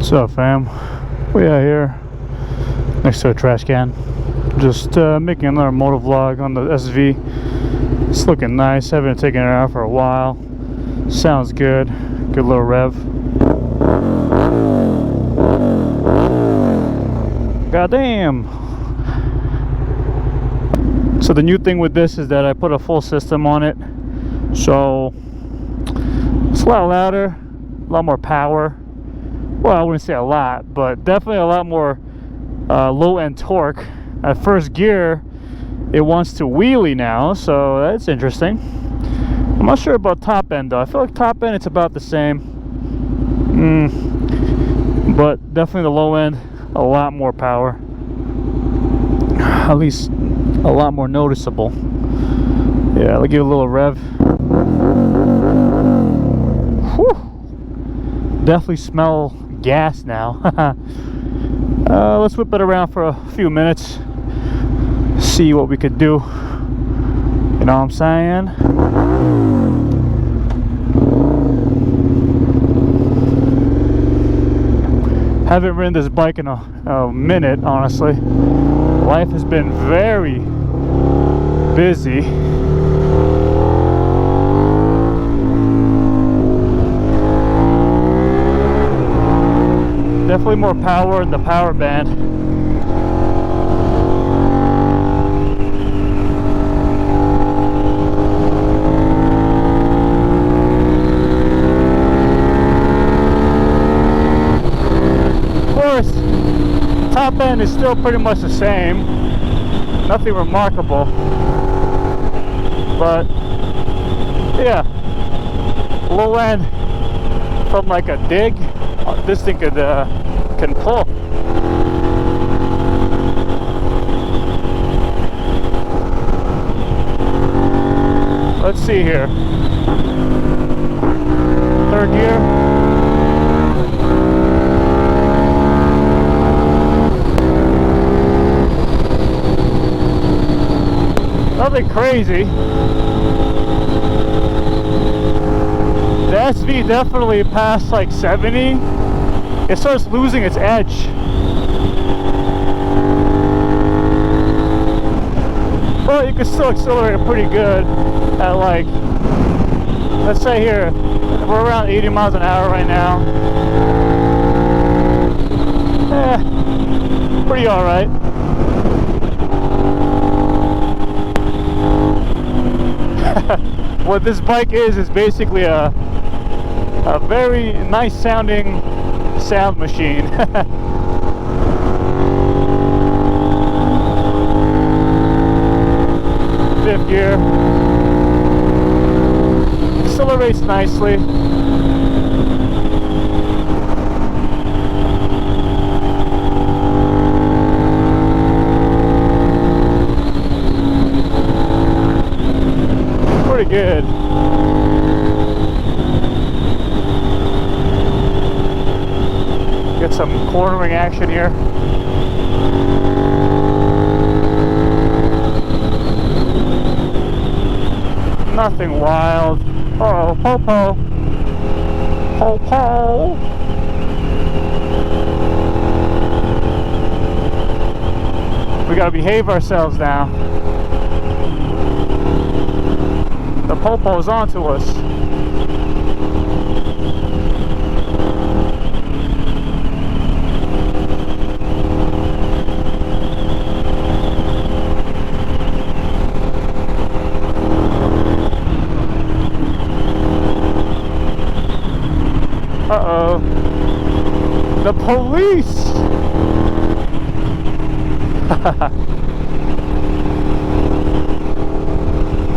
What's up, fam? We are here next to a trash can. Just making another motovlog on the SV. It's looking nice. Haven't taken it out for a while. Sounds good. Good little rev. Goddamn. So the new thing with this is that I put a full system on it. So it's a lot louder, a lot more power. Well, I wouldn't say a lot, but definitely a lot more low-end torque. At first gear, it wants to wheelie now, so that's interesting. I'm not sure about top end though. I feel like top end it's about the same. But definitely the low end, a lot more power. At least a lot more noticeable. Yeah, I'll give it a little rev. Whew. Definitely smell gas now. Let's whip it around for a few minutes, see what we could do. You know what I'm saying? Haven't ridden this bike in a minute, honestly. Life has been very busy. Definitely more power in the power band. Of course, top end is still pretty much the same. Nothing remarkable. But yeah, low end from like a dig, this thing can pull. Let's see here. Third gear. Nothing crazy. The SV definitely past like 70. It starts losing its edge. But you can still accelerate it pretty good at like, let's say here, we're around 80 miles an hour right now. Pretty alright. What this bike is basically a very nice sounding sound machine. Fifth gear. Accelerates nicely. Pretty good. Get some cornering action here. Nothing wild. Oh, po-po. Po-po. We gotta behave ourselves now. The po-po's onto us. Uh-oh. The police!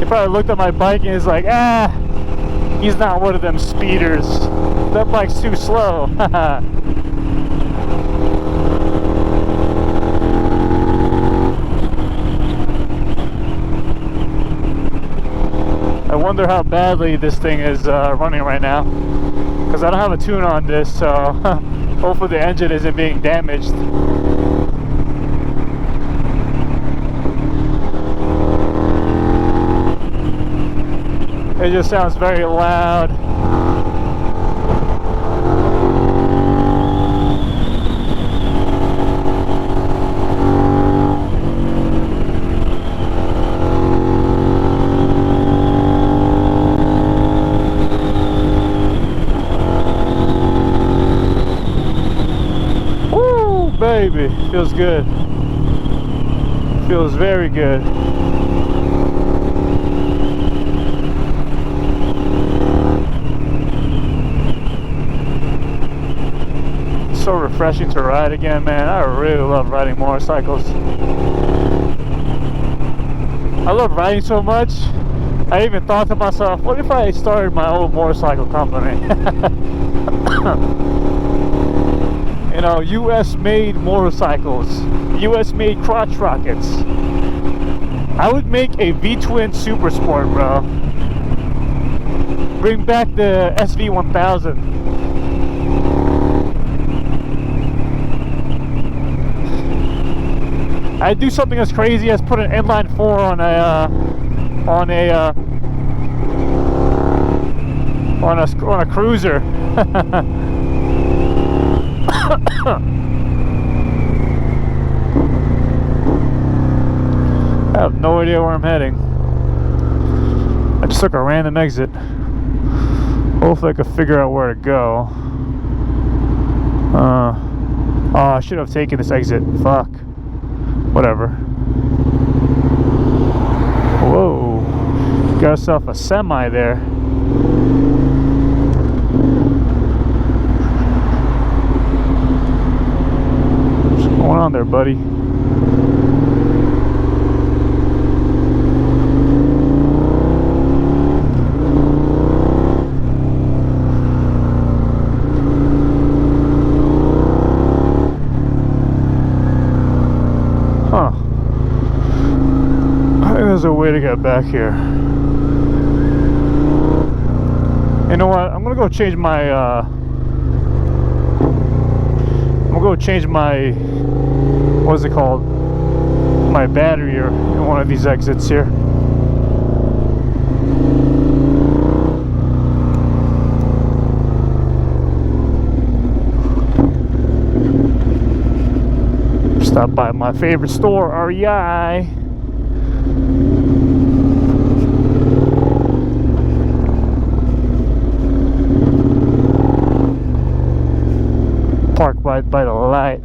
He probably looked at my bike and is like, he's not one of them speeders. That bike's too slow. I wonder how badly this thing is running right now. Because I don't have a tune on this, so hopefully the engine isn't being damaged. It just sounds very loud. baby, feels good. Feels very good. So refreshing to ride again, man. I really love riding motorcycles. I love riding so much, I even thought to myself, what if I started my own motorcycle company? You know, US made motorcycles, US made crotch rockets. I would make a V-twin super sport, bro. Bring back the SV650. I'd do something as crazy as put an inline 4 on a cruiser. I have no idea where I'm heading. I just took a random exit. Hopefully I can figure out where to go. Oh, I should have taken this exit. Fuck. Whatever. Whoa. Got yourself a semi there. What's going on there, buddy? A way to get back here. You know what? I'm gonna go change my what is it called? My battery or in one of these exits here. Stop by my favorite store, REI. Park by the light.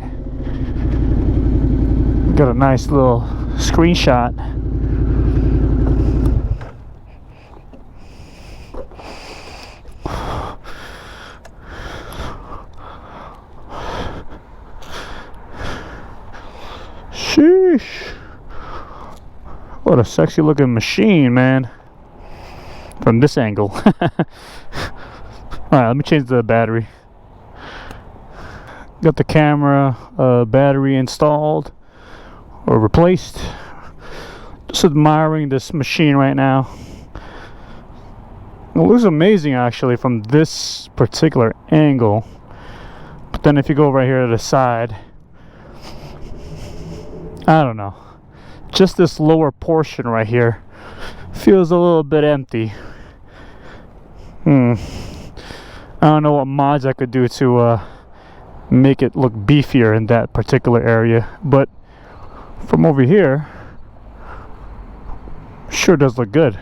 Got a nice little screenshot. Sheesh. What a sexy looking machine, man. From this angle. Alright, let me change the battery. Got the camera battery installed or replaced. Just admiring this machine right now. It looks amazing actually from this particular angle. But then if you go right here to the side, I don't know. Just this lower portion right here feels a little bit empty. I don't know what mods I could do to make it look beefier in that particular area, but from over here sure does look good.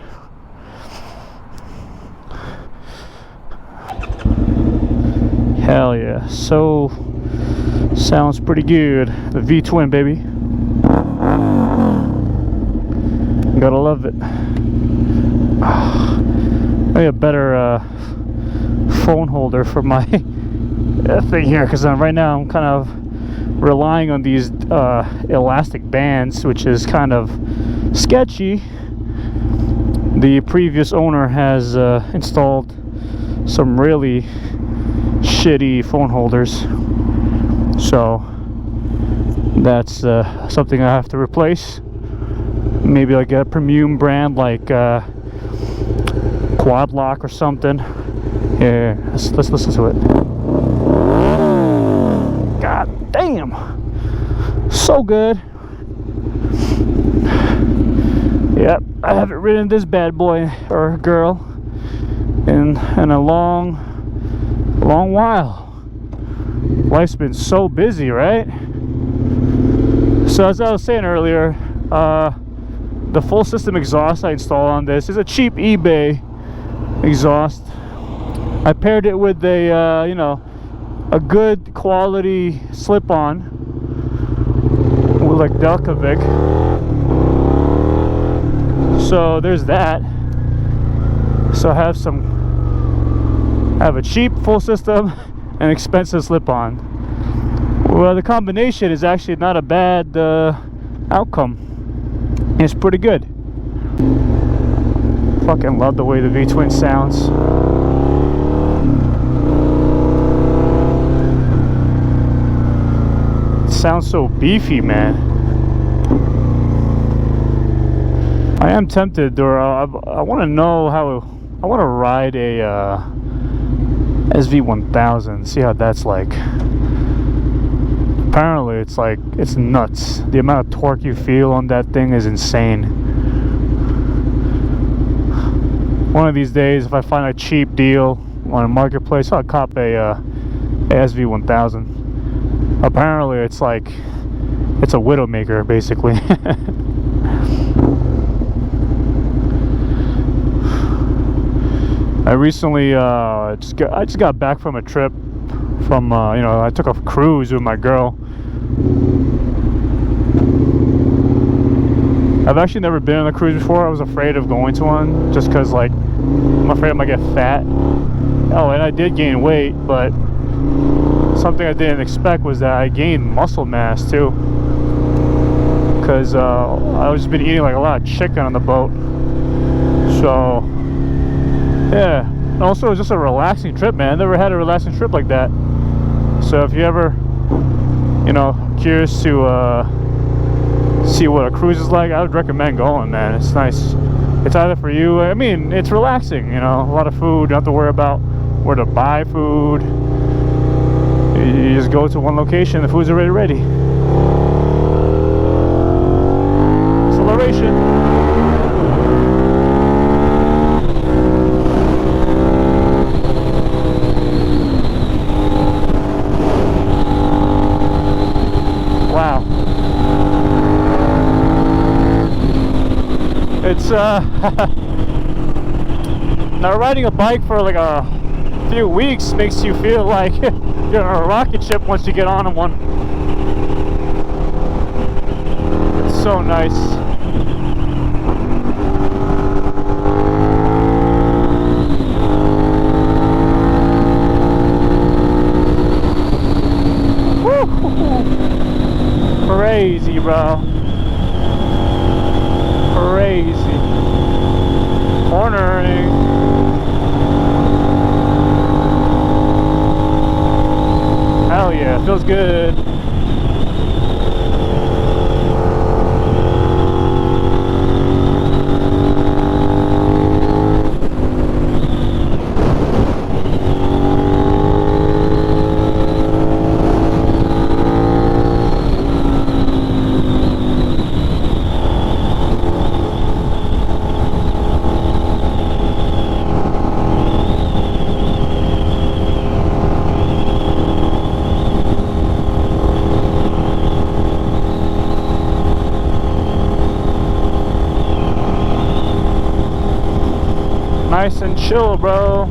Hell yeah. So sounds pretty good. The V-twin, baby. Gotta love it. Maybe a better phone holder for my thing here, because right now I'm kind of relying on these elastic bands, which is kind of sketchy. The previous owner has installed some really shitty phone holders, so that's something I have to replace. Maybe I'll get a premium brand like Quad Lock or something. Yeah, let's listen to it. God damn, so good. Yep, I haven't ridden this bad boy or girl in a long while. Life's been so busy, right? So as I was saying earlier, the full system exhaust I installed on this is a cheap eBay exhaust. I paired it with a you know, a good quality slip-on like Delcovic. So there's that. So I have a cheap full system and expensive slip-on. Well, the combination is actually not a bad outcome. It's pretty good. Fucking love the way the V-twin sounds. It sounds so beefy, man. I am tempted, or I want to know how. I want to ride a SV650, see how that's like. Apparently it's nuts. The amount of torque you feel on that thing is insane. One of these days, if I find a cheap deal on a marketplace, I'll cop a SV650. Apparently it's a widowmaker basically. I recently I just got back from a trip from I took a cruise with my girl. I've actually never been on a cruise before. I was afraid of going to one just because I'm afraid I might get fat. Oh, and I did gain weight, but something I didn't expect was that I gained muscle mass too, because I've just been eating like a lot of chicken on the boat. So yeah, and also it was just a relaxing trip, man. I never had a relaxing trip like that. So if you ever, curious to see what a cruise is like, I would recommend going, man. It's nice. It's either for you. I mean, it's relaxing. A lot of food. You don't have to worry about where to buy food. You just go to one location. The food's already ready. Acceleration. It's now riding a bike for like a few weeks makes you feel like you're on a rocket ship once you get on one. It's so nice. Woo! Crazy, bro. Crazy. Cornering. Hell yeah, feels good. Nice and chill, bro.